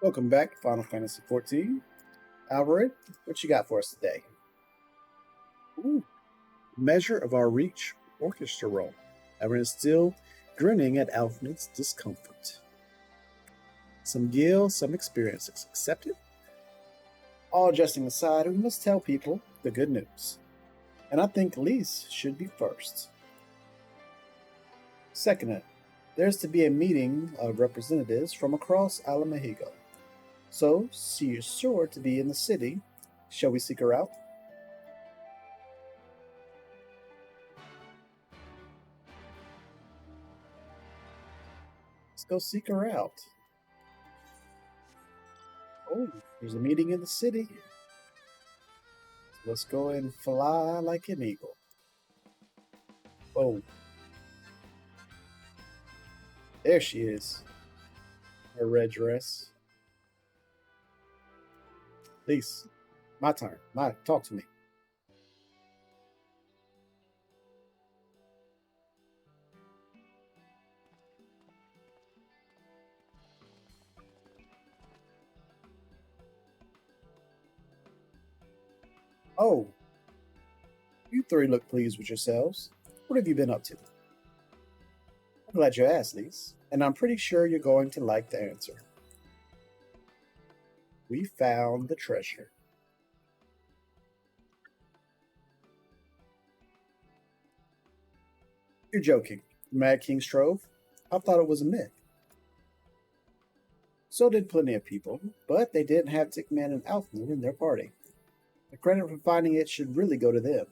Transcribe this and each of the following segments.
Welcome back to Final Fantasy XIV. Alvarez, what you got for us today? Ooh, measure of our reach orchestra roll. Alvarez is still grinning at Alfred's discomfort. Some gil, some experiences. Accepted? All jesting aside, we must tell people the good news. And I think Lise should be first. Second, there's to be a meeting of representatives from across Alamahigo. So, she is sure to be in the city. Shall we seek her out? Let's go seek her out. Oh, there's a meeting in the city. So let's go and fly like an eagle. Oh, there she is. Her red dress. Lise, my turn. Talk to me. Oh, you three look pleased with yourselves. What have you been up to? I'm glad you asked, Lise, and I'm pretty sure you're going to like the answer. We found the treasure. You're joking. Mad King's Trove? I thought it was a myth. So did plenty of people, but they didn't have Tickman and Alfmoon in their party. The credit for finding it should really go to them.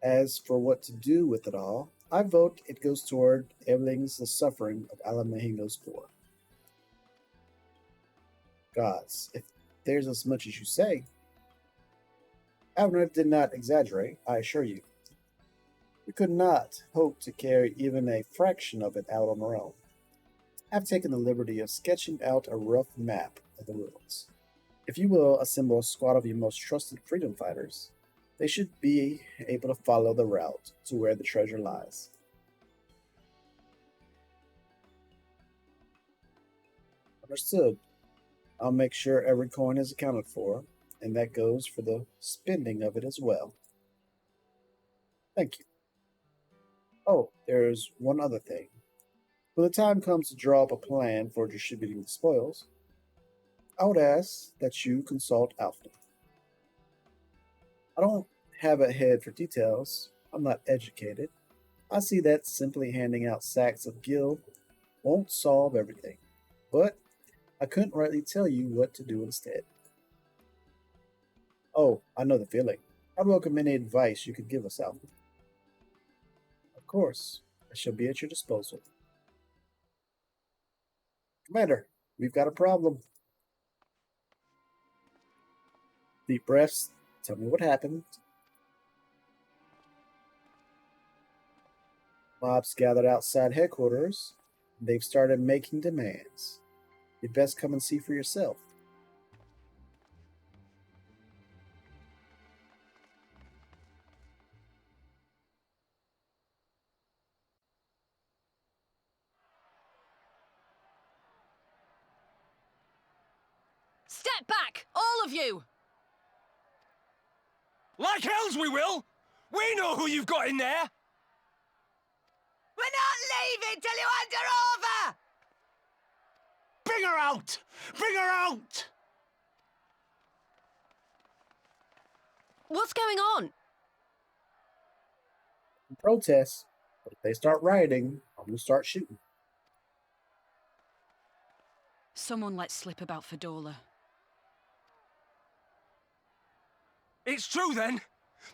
As for what to do with it all, I vote it goes toward ending the suffering of Alamahingo's poor. Gods, if there's as much as you say. Avner did not exaggerate, I assure you. We could not hope to carry even a fraction of it out on our own. I've taken the liberty of sketching out a rough map of the ruins. If you will assemble a squad of your most trusted freedom fighters, they should be able to follow the route to where the treasure lies. Understood. I'll make sure every coin is accounted for, and that goes for the spending of it as well. Thank you. Oh, there's one other thing. When the time comes to draw up a plan for distributing the spoils, I would ask that you consult Alpha. I don't have a head for details. I'm not educated. I see that simply handing out sacks of gil won't solve everything. But I couldn't rightly tell you what to do instead. Oh, I know the feeling. I'd welcome any advice you could give us, Alpha. Of course, I shall be at your disposal. Commander, we've got a problem. Deep breaths. Tell me what happened. Mobs gathered outside headquarters. They've started making demands. You'd best come and see for yourself. Step back, all of you! Like hells we will! We know who you've got in there! We're not leaving till you hand her over! Bring her out! Bring her out! What's going on? Protest. But if they start rioting, I'm going to start shooting. Someone let slip about Fedorla. It's true then!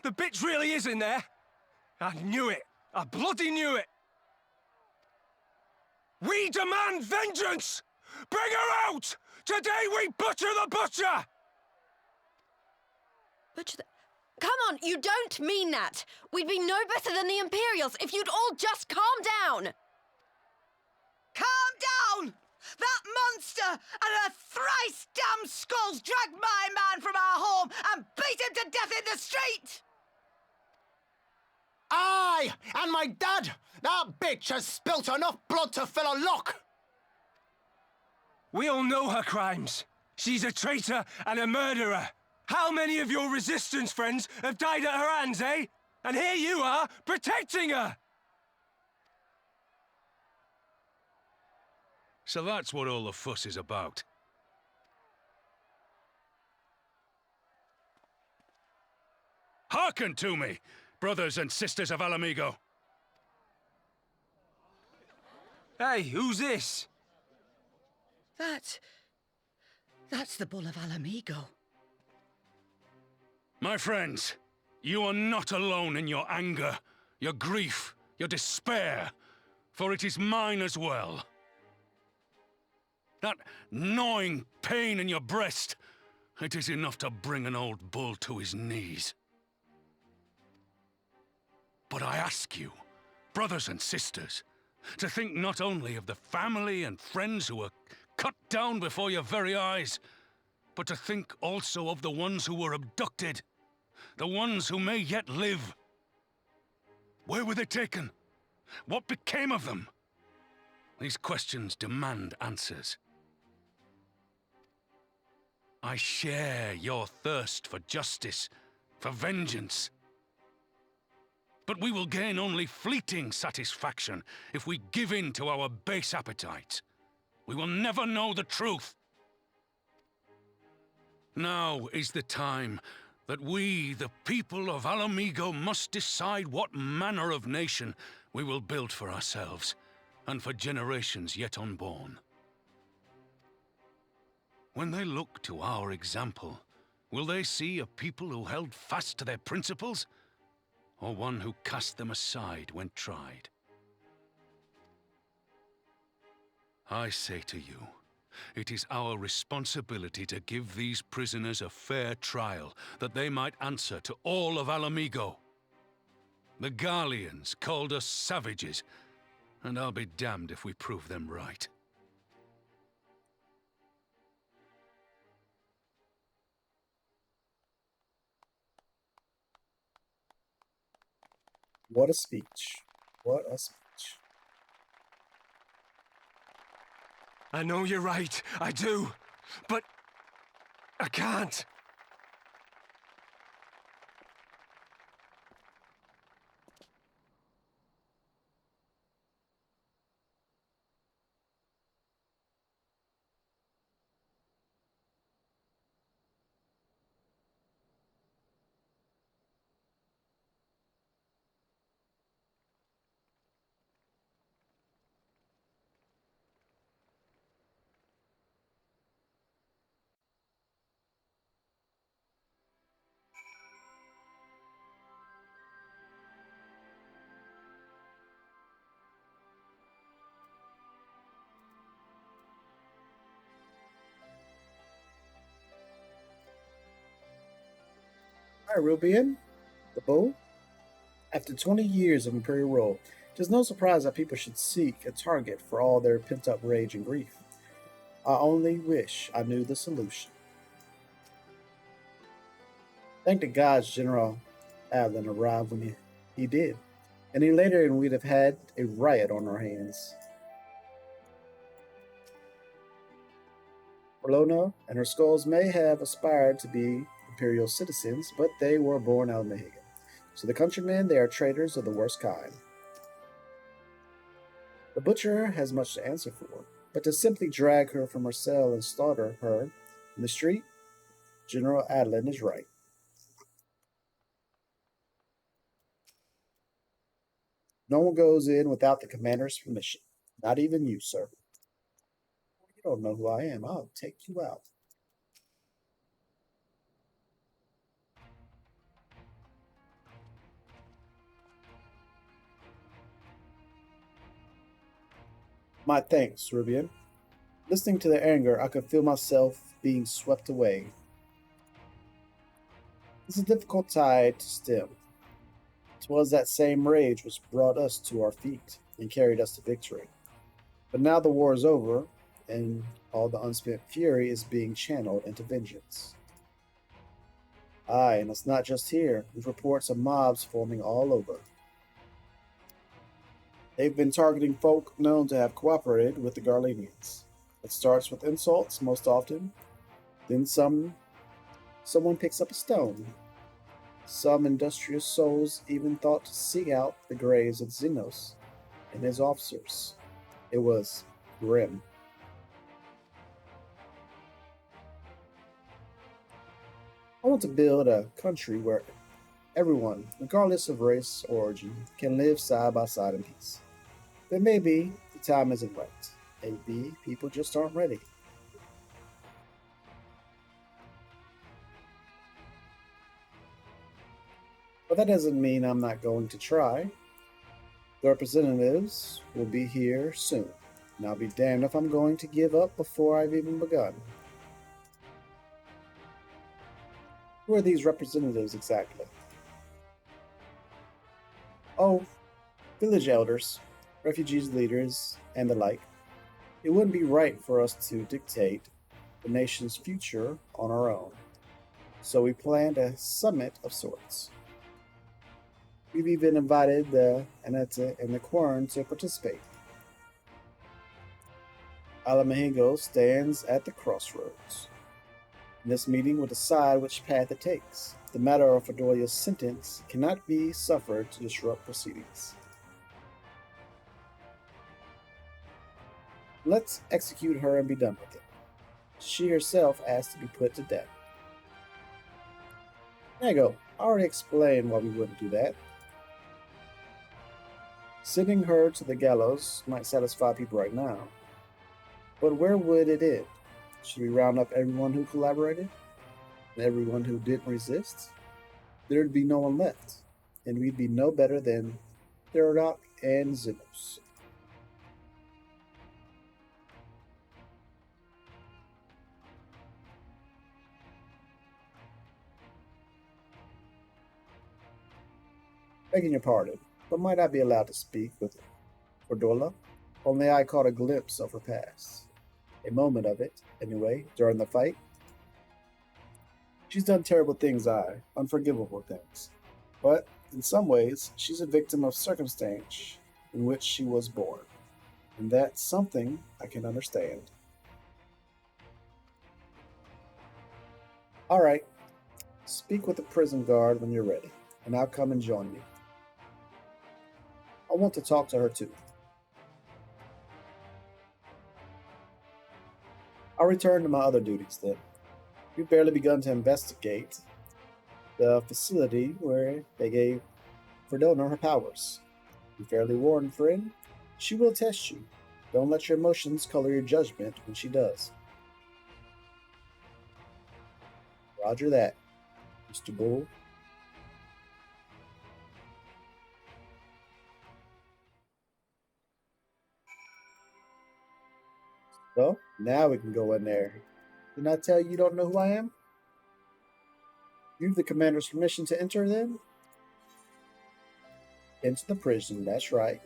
The bitch really is in there! I knew it! I bloody knew it! We demand vengeance! Bring her out! Today we butcher the butcher! Butcher the... Come on, you don't mean that! We'd be no better than the Imperials if you'd all just calm down! Calm down! That monster and her thrice damned skulls dragged my man from our home and beat him to death in the street! Aye, and my dad! That bitch has spilt enough blood to fill a lock! We all know her crimes. She's a traitor and a murderer. How many of your resistance friends have died at her hands, eh? And here you are, protecting her! So that's what all the fuss is about. Hearken to me, brothers and sisters of Alamigo. Hey, who's this? That's the Bull of Alamigo. My friends, you are not alone in your anger, your grief, your despair, for it is mine as well. That gnawing pain in your breast, it is enough to bring an old bull to his knees. But I ask you, brothers and sisters, to think not only of the family and friends who were cut down before your very eyes, but to think also of the ones who were abducted, the ones who may yet live. Where were they taken? What became of them? These questions demand answers. I share your thirst for justice, for vengeance. But we will gain only fleeting satisfaction if we give in to our base appetites. We will never know the truth. Now is the time that we, the people of Alamigo, must decide what manner of nation we will build for ourselves and for generations yet unborn. When they look to our example, will they see a people who held fast to their principles, or one who cast them aside when tried? I say to you, it is our responsibility to give these prisoners a fair trial, that they might answer to all of Alamigo. The Garleans called us savages, and I'll be damned if we prove them right. What a speech. What a speech. I know you're right, I do. But I can't. All right, Rubian, the bull. After 20 years of Imperial rule, it is no surprise that people should seek a target for all their pent up rage and grief. I only wish I knew the solution. Thank the gods General Adlin arrived when he did. Any later and we'd have had a riot on our hands. Orlona and her skulls may have aspired to be Imperial citizens, but they were born out of Mahigan. So the countrymen, they are traitors of the worst kind. The butcher has much to answer for, but to simply drag her from her cell and slaughter her in the street, General Adlin is right. No one goes in without the commander's permission. Not even you, sir. You don't know who I am. I'll take you out. My thanks, Rubian. Listening to their anger, I could feel myself being swept away. It's a difficult tide to stem. 'Twas that same rage which brought us to our feet and carried us to victory. But now the war is over, and all the unspent fury is being channeled into vengeance. Aye, and it's not just here. There's reports of mobs forming all over. They've been targeting folk known to have cooperated with the Garleanians. It starts with insults most often, then someone picks up a stone. Some industrious souls even thought to seek out the graves of Xenos and his officers. It was grim. I want to build a country where everyone, regardless of race or origin, can live side by side in peace. But maybe the time isn't right. Maybe people just aren't ready. But that doesn't mean I'm not going to try. The representatives will be here soon, and I'll be damned if I'm going to give up before I've even begun. Who are these representatives exactly? Oh, village elders, refugees leaders, and the like. It wouldn't be right for us to dictate the nation's future on our own. So we planned a summit of sorts. We've even invited the Aneta and the Quern to participate. Alamahigo stands at the crossroads. This meeting will decide which path it takes. The matter of Fedoria's sentence cannot be suffered to disrupt proceedings. Let's execute her and be done with it. She herself asked to be put to death. There you go. I already explained why we wouldn't do that. Sending her to the gallows might satisfy people right now. But where would it end? Should we round up everyone who collaborated? And everyone who didn't resist? There'd be no one left, and we'd be no better than Therodok and Xenos. Begging your pardon, but might I be allowed to speak with Cordola? Only I caught a glimpse of her past. A moment of it, anyway, during the fight. She's done terrible things, unforgivable things. But, in some ways, she's a victim of circumstance in which she was born. And that's something I can understand. Alright, speak with the prison guard when you're ready, and I'll come and join you. I want to talk to her too. I'll return to my other duties then. We've barely begun to investigate the facility where they gave Verdona her powers. Be fairly warned, friend. She will test you. Don't let your emotions color your judgment when she does. Roger that, Mr. Bull. Well, now we can go in there. Didn't I tell you you don't know who I am? You've the commander's permission to enter, then? Into the prison, that's right.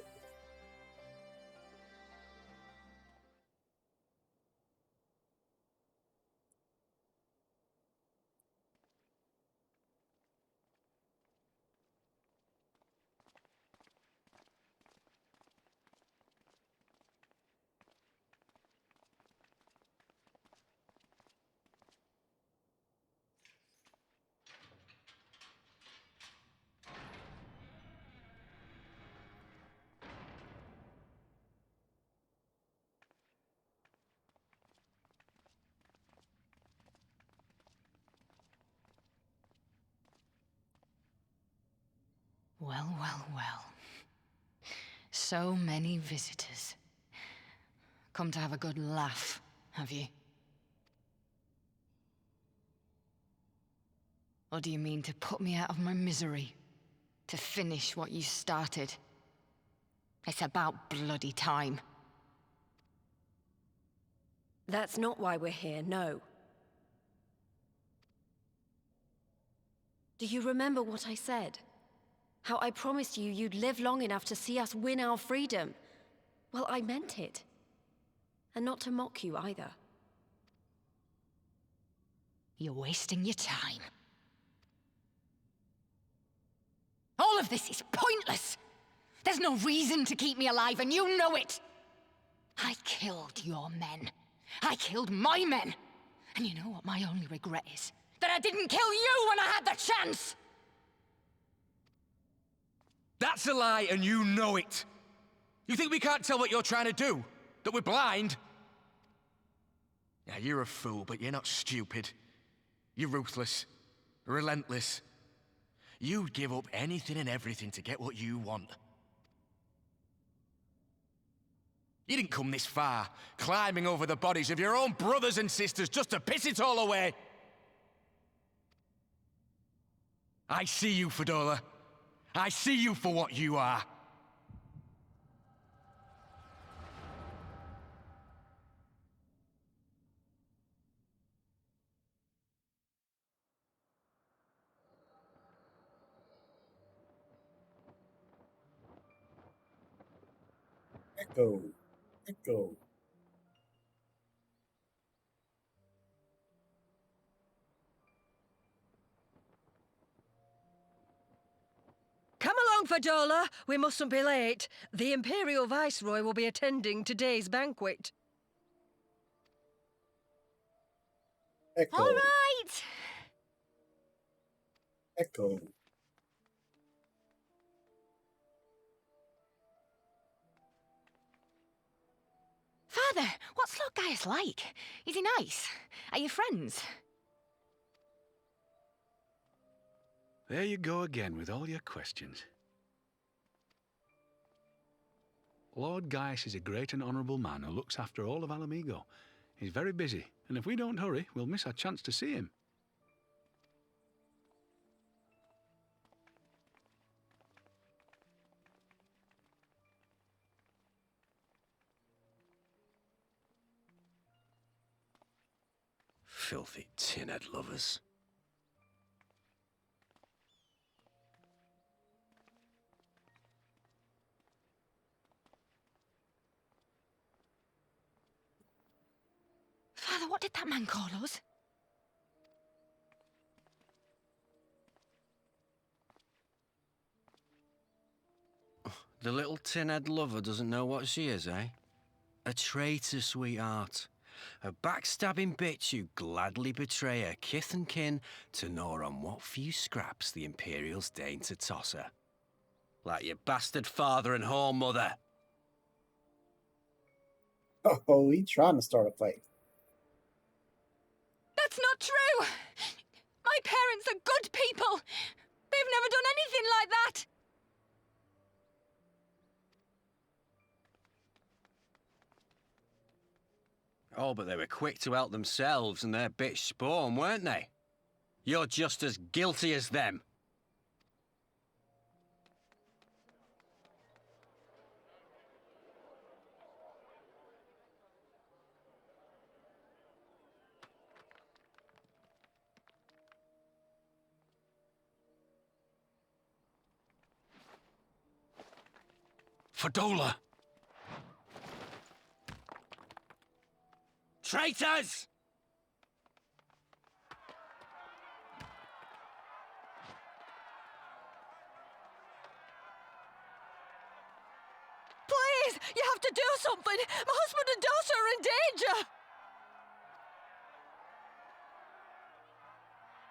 Well, well, well. So many visitors. Come to have a good laugh, have you? Or do you mean to put me out of my misery? To finish what you started? It's about bloody time. That's not why we're here, no. Do you remember what I said? How I promised you you'd live long enough to see us win our freedom? Well, I meant it. And not to mock you either. You're wasting your time. All of this is pointless! There's no reason to keep me alive, and you know it! I killed your men. I killed my men. And you know what my only regret is? That I didn't kill you when I had the chance! That's a lie, and you know it! You think we can't tell what you're trying to do? That we're blind? Yeah, you're a fool, but you're not stupid. You're ruthless. Relentless. You'd give up anything and everything to get what you want. You didn't come this far, climbing over the bodies of your own brothers and sisters just to piss it all away. I see you, Fadola. I see you for what you are. Echo. Echo. Come along, Fadola. We mustn't be late. The Imperial Viceroy will be attending today's banquet. Echo. All right. Echo. Father, what's Lord Gaius like? Is he nice? Are you friends? There you go again with all your questions. Lord Gaius is a great and honourable man who looks after all of Alamigo. He's very busy, and if we don't hurry, we'll miss our chance to see him. Filthy tin-head lovers. Father, what did that man call us? The little tin-head lover doesn't know what she is, eh? A traitor, sweetheart. A backstabbing bitch who'd gladly betray her kith and kin to gnaw on what few scraps the Imperials deign to toss her. Like your bastard father and whore mother. Oh, he trying to start a fight. That's not true! My parents are good people! They've never done anything like that! Oh, but they were quick to help themselves and their bitch spawn, weren't they? You're just as guilty as them. Fadola! Traitors! Please! You have to do something! My husband and daughter are in danger!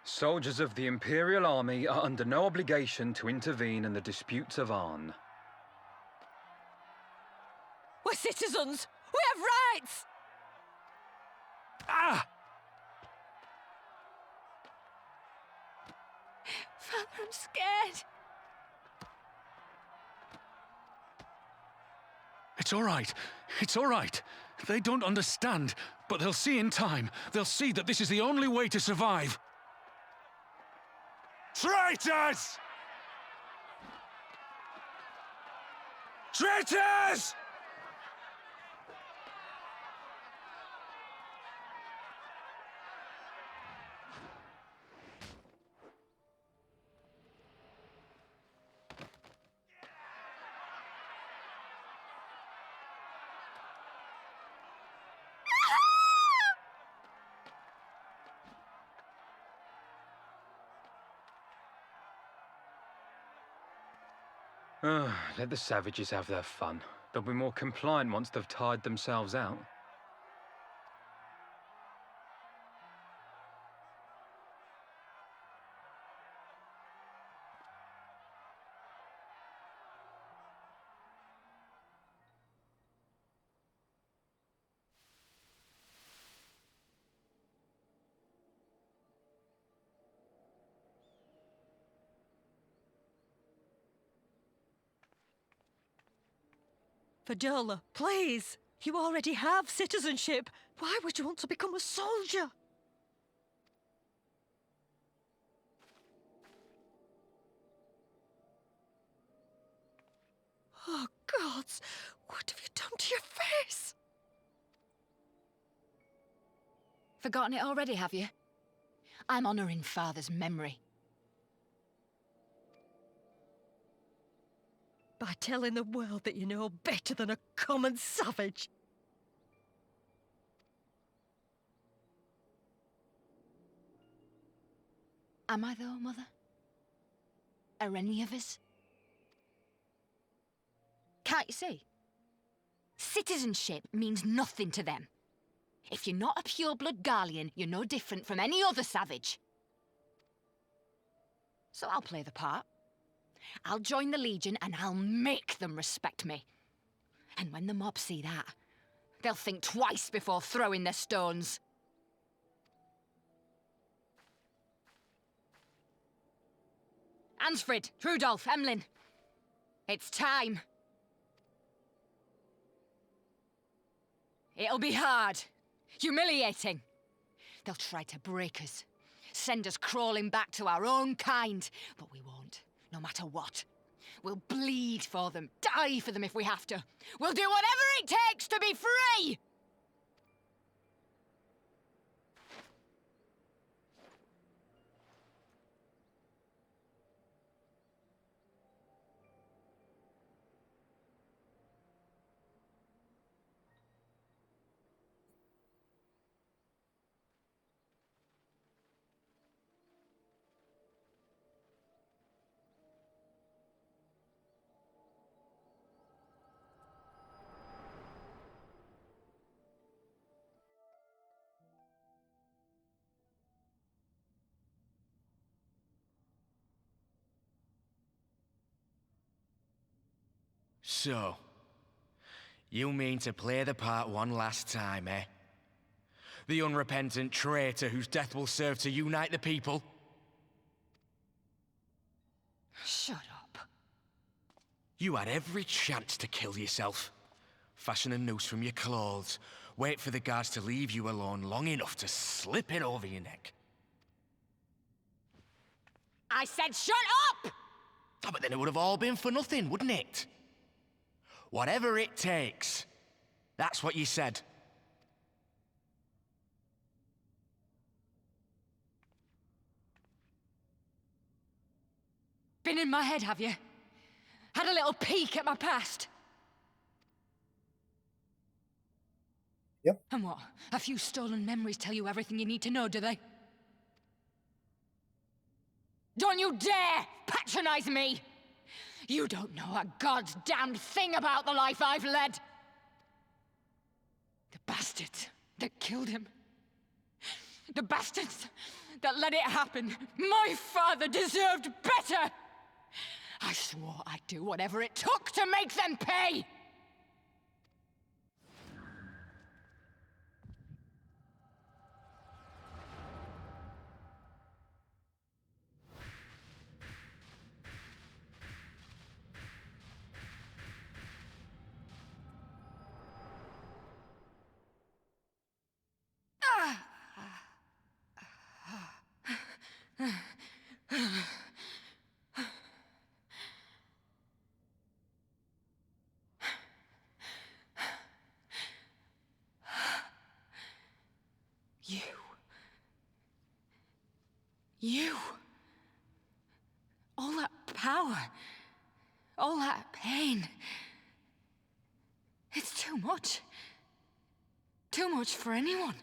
Soldiers of the Imperial Army are under no obligation to intervene in the disputes of Arn. We're citizens! We have rights! Ah! Father, I'm scared. It's all right. It's all right. They don't understand, but they'll see in time. They'll see that this is the only way to survive. Traitors! Traitors! Let the savages have their fun. They'll be more compliant once they've tired themselves out. Fadola, please. You already have citizenship. Why would you want to become a soldier? Oh, gods! What have you done to your face? Forgotten it already, have you? I'm honouring Father's memory. By telling the world that you know better than a common savage. Am I though, Mother? Are any of us? Can't you see? Citizenship means nothing to them. If you're not a pure-blood Garlean, you're no different from any other savage. So I'll play the part. I'll join the Legion and I'll make them respect me. And when the mob see that, they'll think twice before throwing their stones. Ansfrid, Rudolph, Emlyn. It's time. It'll be hard. Humiliating. They'll try to break us. Send us crawling back to our own kind. But we won't, no matter what. We'll bleed for them, die for them if we have to. We'll do whatever it takes to be free! So, you mean to play the part one last time, eh? The unrepentant traitor whose death will serve to unite the people? Shut up. You had every chance to kill yourself. Fashion a noose from your clothes, wait for the guards to leave you alone long enough to slip it over your neck. I said shut up! Oh, but then it would have all been for nothing, wouldn't it? Whatever it takes. That's what you said. Been in my head, have you? Had a little peek at my past? Yep. And what? A few stolen memories tell you everything you need to know, do they? Don't you dare patronize me! You don't know a god's damned thing about the life I've led! The bastards that killed him. The bastards that let it happen. My father deserved better! I swore I'd do whatever it took to make them pay! You. All that power. All that pain. It's too much. Too much for anyone.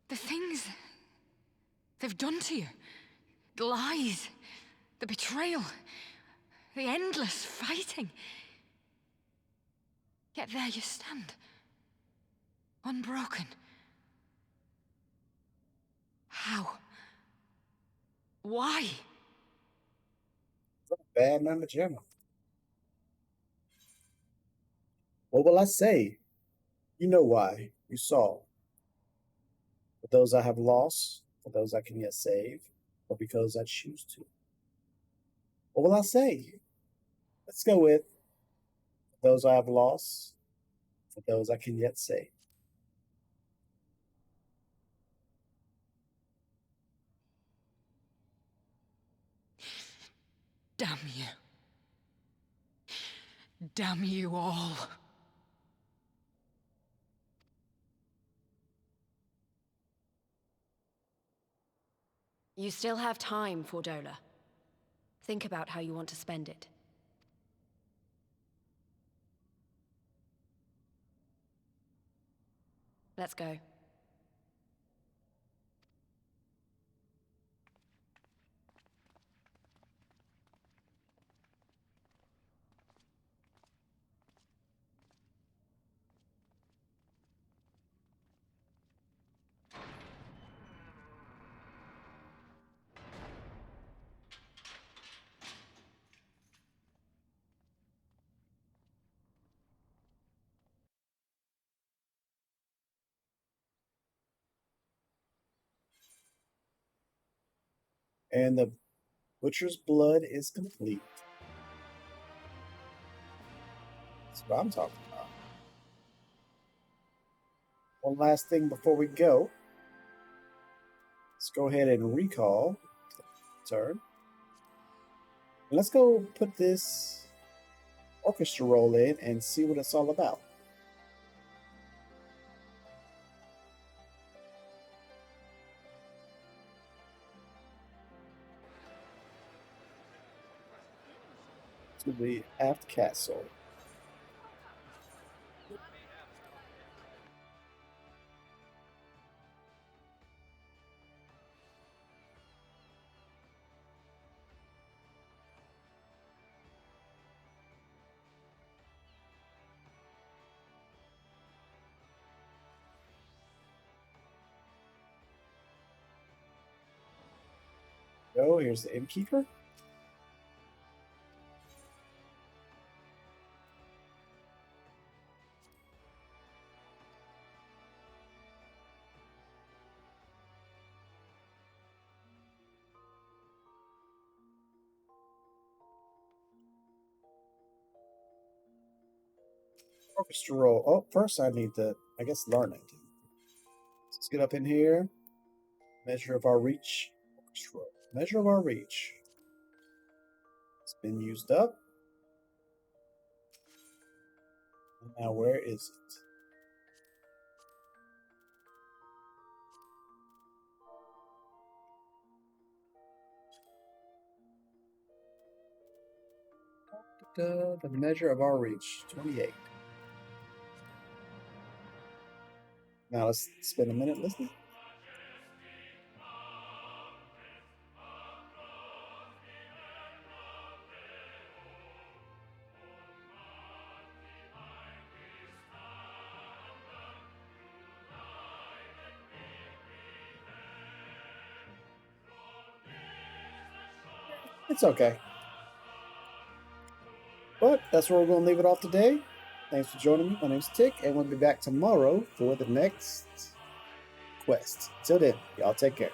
The things they've done to you. The lies. The betrayal. The endless fighting. Yet there you stand. Unbroken. How? Why? Bad member Gemma. What will I say? You know why. You saw. For those I have lost, for those I can yet save, or because I choose to. What will I say? Let's go with those I have lost, for those I can yet save. Damn you. Damn you all. You still have time, Fordola. Think about how you want to spend it. Let's go. And the butcher's blood is complete. That's what I'm talking about. One last thing before we go. Let's go ahead and recall turn. And let's go put this orchestra roll in and see what it's all about. To the Aft Castle. Oh, here's the innkeeper. Orchestra roll. Oh, first I need to, I guess, learn it. Let's get up in here. Measure of our reach. Orchestra roll. Measure of our reach. It's been used up. And now where is it? The measure of our reach, 28. Now let's spend a minute listening. It's okay. But that's where we're going to leave it off today. Thanks for joining me. My name's Tick, and we'll be back tomorrow for the next quest. Till then, y'all take care.